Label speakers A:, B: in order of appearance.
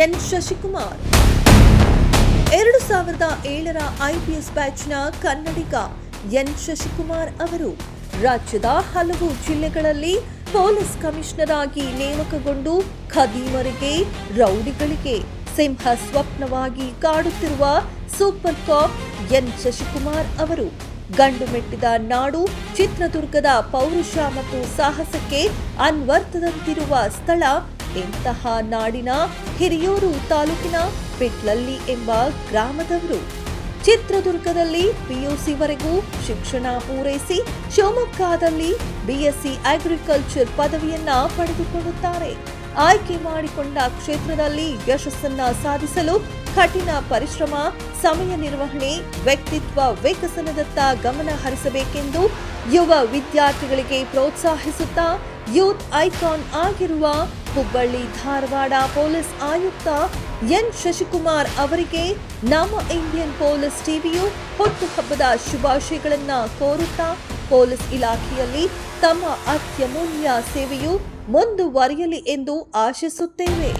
A: N Shashikumar. 2007ರ IPS ಬ್ಯಾಚ್ನ ಕನ್ನಡಿಗ N Shashikumar ಅವರು ರಾಜ್ಯದ ಹಲವು ಜಿಲ್ಲೆಗಳಲ್ಲಿ ಪೊಲೀಸ್ ಕಮಿಷನರ್ ಆಗಿ ನೇಮಕಗೊಂಡು ಖದೀಮರಿಗೆ, ರೌಡಿಗಳಿಗೆ ಸಿಂಹ ಸ್ವಪ್ನವಾಗಿ ಕಾಡುತ್ತಿರುವ ಸೂಪರ್ ಕಾಪ್ ಎನ್ ಶಶಿಕುಮಾರ್ ಅವರು ಗಂಡು ಮೆಟ್ಟಿದ ನಾಡು ಚಿತ್ರದುರ್ಗದ ಪೌರುಷ ಮತ್ತು ಸಾಹಸಕ್ಕೆ ಅನ್ವರ್ಥದಂತಿರುವ ಸ್ಥಳ ಇಂತಹ ನಾಡಿನ ಹಿರಿಯೂರು ತಾಲೂಕಿನ ಪಿಟ್ಲಳ್ಳಿ ಎಂಬ ಗ್ರಾಮದವರು. ಚಿತ್ರದುರ್ಗದಲ್ಲಿ PUCವರೆಗೂ ಶಿಕ್ಷಣ ಪೂರೈಸಿ ಶಿವಮೊಗ್ಗದಲ್ಲಿ BSc ಅಗ್ರಿಕಲ್ಚರ್ ಪದವಿಯನ್ನ ಪಡೆದುಕೊಳ್ಳುತ್ತಾರೆ. ಆಯ್ಕೆ ಮಾಡಿಕೊಂಡ ಕ್ಷೇತ್ರದಲ್ಲಿ ಯಶಸ್ಸನ್ನ ಸಾಧಿಸಲು ಕಠಿಣ ಪರಿಶ್ರಮ, ಸಮಯ ನಿರ್ವಹಣೆ, ವ್ಯಕ್ತಿತ್ವ ವಿಕಸನದತ್ತ ಗಮನ ಹರಿಸಬೇಕೆಂದು ಯುವ ವಿದ್ಯಾರ್ಥಿಗಳಿಗೆ ಪ್ರೋತ್ಸಾಹಿಸುತ್ತಾ ಯೂತ್ ಐಕಾನ್ ಆಗಿರುವ ಹುಬ್ಬಳ್ಳಿ ಧಾರವಾಡ ಪೊಲೀಸ್ ಆಯುಕ್ತ ಎನ್ ಶಶಿಕುಮಾರ್ ಅವರಿಗೆ ನಮ್ಮ ಇಂಡಿಯನ್ ಪೊಲೀಸ್ ಟಿವಿಯು ಹುಟ್ಟುಹಬ್ಬದ ಶುಭಾಶಯಗಳನ್ನು ಕೋರುತ್ತಾ ಪೊಲೀಸ್ ಇಲಾಖೆಯಲ್ಲಿ ತಮ್ಮ ಅತ್ಯಮೂಲ್ಯ ಸೇವೆಯು ಮುಂದುವರಿಯಲಿ ಎಂದು ಆಶಿಸುತ್ತೇವೆ.